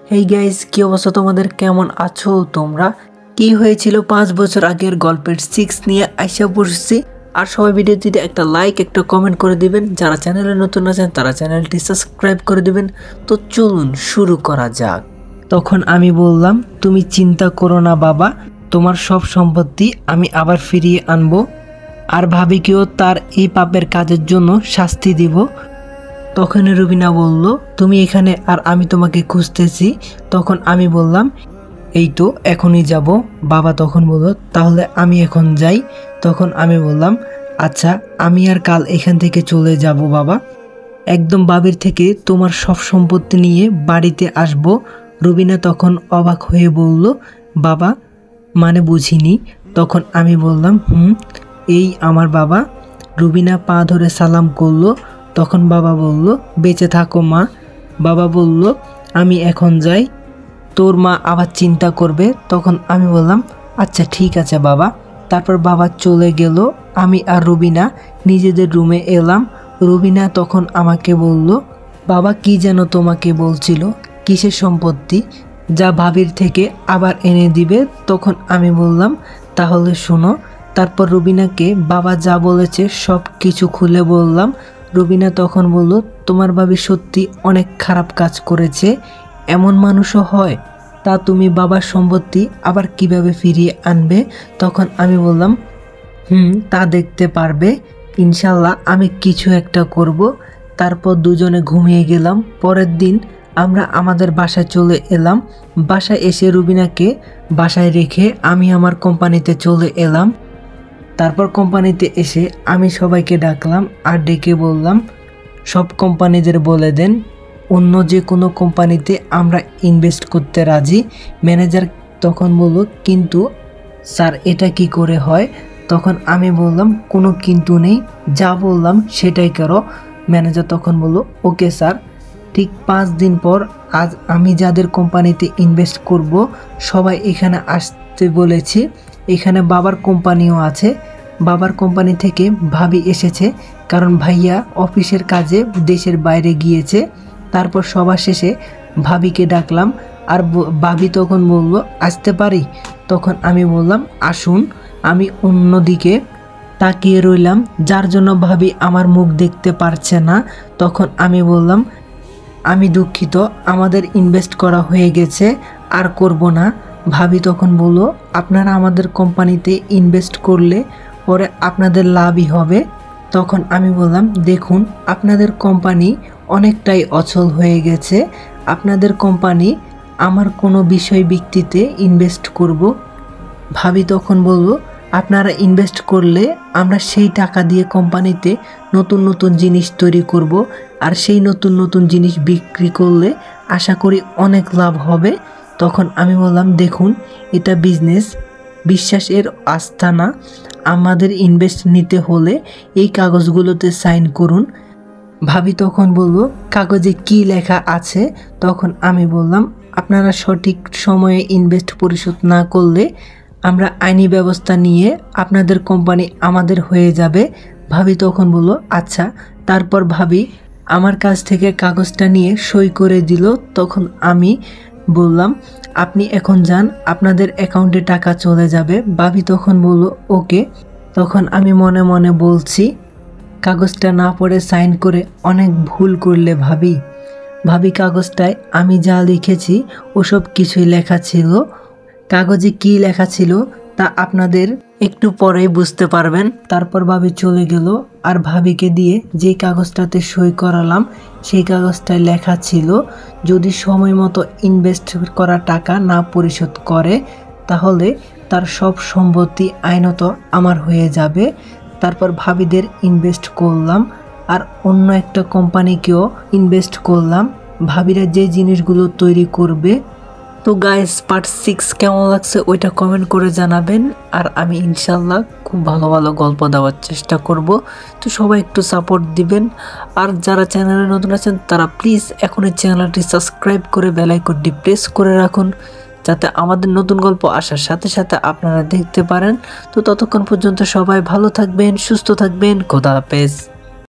Hey guys, কি অবস্থা তোমাদের? কেমন আছো তোমরা? কি হয়েছিল 5 বছর আগের গল্পের 6 নিয়ে আইসা পড়ছি। আর সবাই ভিডিওটিতে একটা লাইক একটা কমেন্ট করে দিবেন। যারা চ্যানেলে নতুন আছেন তারা চ্যানেলটি সাবস্ক্রাইব করে দিবেন। তো চলুন শুরু করা যাক। তখন আমি বললাম, তুমি চিন্তা করো না বাবা, তোমার সব সম্পত্তি আমি আবার ফিরিয়ে আনবো, আর ভাবিকেও তার এই পাপের কাজের জন্য শাস্তি দিব। তখন রুবিনা বলল, তুমি এখানে আর আমি তোমাকে খুঁজতেছি। তখন আমি বললাম, এই তো এখনই যাব। বাবা তখন বলল, তাহলে আমি এখন যাই। তখন আমি বললাম, আচ্ছা আমি আর কাল এখান থেকে চলে যাব বাবা, একদম বাবির থেকে তোমার সব সম্পত্তি নিয়ে বাড়িতে আসব। রুবিনা তখন অবাক হয়ে বলল, বাবা মানে বুঝিনি। তখন আমি বললাম, এই আমার বাবা। রুবিনা পা ধরে সালাম করলো। তখন বাবা বলল, বেঁচে থাকো মা। বাবা বলল, আমি এখন যাই, তোর মা আবার চিন্তা করবে। তখন আমি বললাম, আচ্ছা ঠিক আছে বাবা। তারপর বাবা চলে গেল। আমি আর রুবিনা নিজেদের রুমে এলাম। রুবিনা তখন আমাকে বলল, বাবা কি যেন তোমাকে বলছিল, কিসের সম্পত্তি, যা ভাবির থেকে আবার এনে দিবে। তখন আমি বললাম, তাহলে শোনো। তারপর রুবিনাকে বাবা যা বলেছে সব কিছু খুলে বললাম। রুবিনা তখন বলল, তোমার ভাবি সত্যি অনেক খারাপ কাজ করেছে, এমন মানুষও হয়? তা তুমি বাবার সম্পত্তি আবার কিভাবে ফিরিয়ে আনবে? তখন আমি বললাম, তা দেখতে পারবে ইনশাল্লাহ, আমি কিছু একটা করব। তারপর দুজনে ঘুমিয়ে গেলাম। পরের দিন আমরা আমাদের বাসায় চলে এলাম। বাসায় এসে রুবিনাকে বাসায় রেখে আমি আমার কোম্পানিতে চলে এলাম। তারপর কোম্পানিতে এসে আমি সবাইকে ডাকলাম আর ডেকে বললাম, সব কোম্পানিদের বলে দেন অন্য যে কোনো কোম্পানিতে আমরা ইনভেস্ট করতে রাজি। ম্যানেজার তখন বলল, কিন্তু স্যার এটা কি করে হয়? তখন আমি বললাম, কোনো কিন্তু নেই, যা বললাম সেটাই করো। ম্যানেজার তখন বলল, ওকে স্যার। ঠিক 5 দিন পর আজ আমি যাদের কোম্পানিতে ইনভেস্ট করব সবাই এখানে আসতে বলেছি। এখানে বাবার কোম্পানিও আছে। বাবার কোম্পানি থেকে ভাবি এসেছে, কারণ ভাইয়া অফিসের কাজে দেশের বাইরে গিয়েছে। তারপর সবার শেষে ভাবিকে ডাকলাম আর ভাবি তখন বলল, আসতে পারি? তখন আমি বললাম, আসুন। আমি অন্যদিকে তাকিয়ে রইলাম, যার জন্য ভাবি আমার মুখ দেখতে পারছে না। তখন আমি বললাম, আমি দুঃখিত, আমাদের ইনভেস্ট করা হয়ে গেছে, আর করব না। ভাবি তখন বলল, আপনারা আমাদের কোম্পানিতে ইনভেস্ট করলে পরে আপনাদের লাভই হবে। তখন আমি বললাম, দেখুন আপনাদের কোম্পানি অনেকটাই অচল হয়ে গেছে, আপনাদের কোম্পানি আমার কোনো বিষয় ভিত্তিতে ইনভেস্ট করব। ভাবি তখন বলল, আপনারা ইনভেস্ট করলে আমরা সেই টাকা দিয়ে কোম্পানিতে নতুন নতুন জিনিস তৈরি করব, আর সেই নতুন নতুন জিনিস বিক্রি করলে আশা করি অনেক লাভ হবে। তখন আমি বললাম, দেখুন এটা বিজনেস, বিশ্বাসের আস্থানা, আমাদের ইনভেস্ট নিতে হলে এই কাগজগুলোতে সাইন করুন। ভাবি তখন বলল, কাগজে কি লেখা আছে? তখন আমি বললাম, আপনারা সঠিক সময়ে ইনভেস্ট পরিশোধ না করলে আমরা আইনি ব্যবস্থা নিয়ে আপনাদের কোম্পানি আমাদের হয়ে যাবে। ভাবি তখন বলল, আচ্ছা। তারপর ভাবি আমার কাছ থেকে কাগজটা নিয়ে সই করে দিল। তখন আমি বললাম, আপনি এখন যান, আপনাদের অ্যাকাউন্টে টাকা চলে যাবে। ভাবি তখন বলল, ওকে। তখন আমি মনে মনে বলছি, কাগজটা না পড়ে সাইন করে অনেক ভুল করলে ভাবি। ভাবি কাগজটায় আমি যা লিখেছি ওসব কিছুই লেখা ছিল। কাগজে কি লেখা ছিল তা আপনাদের একটু পরেই বুঝতে পারবেন। তারপর ভাবি চলে গেল, আর ভাবিকে দিয়ে যে কাগজটাতে সই করালাম সেই কাগজটায় লেখা ছিল, যদি সময় মতো ইনভেস্ট করা টাকা না পরিশোধ করে তাহলে তার সব সম্পত্তি আইনত আমার হয়ে যাবে। তারপর ভাবিদের ইনভেস্ট করলাম আর অন্য একটা কোম্পানিকেও ইনভেস্ট করলাম, ভাবিরা যে জিনিসগুলো তৈরি করবে। তো গাইস, পার্ট 6 কেমন লাগছে ওইটা কমেন্ট করে জানাবেন, আর আমি ইনশাল্লাহ খুব ভালো ভালো গল্প দেওয়ার চেষ্টা করব। তো সবাই একটু সাপোর্ট দিবেন, আর যারা চ্যানেলে নতুন আছেন তারা প্লিজ এখনই চ্যানেলটি সাবস্ক্রাইব করে বেল আইকনটি প্রেস করে রাখুন, যাতে আমাদের নতুন গল্প আসার সাথে সাথে আপনারা দেখতে পারেন। তো ততক্ষণ পর্যন্ত সবাই ভালো থাকবেন, সুস্থ থাকবেন, খোদা হাফেজ।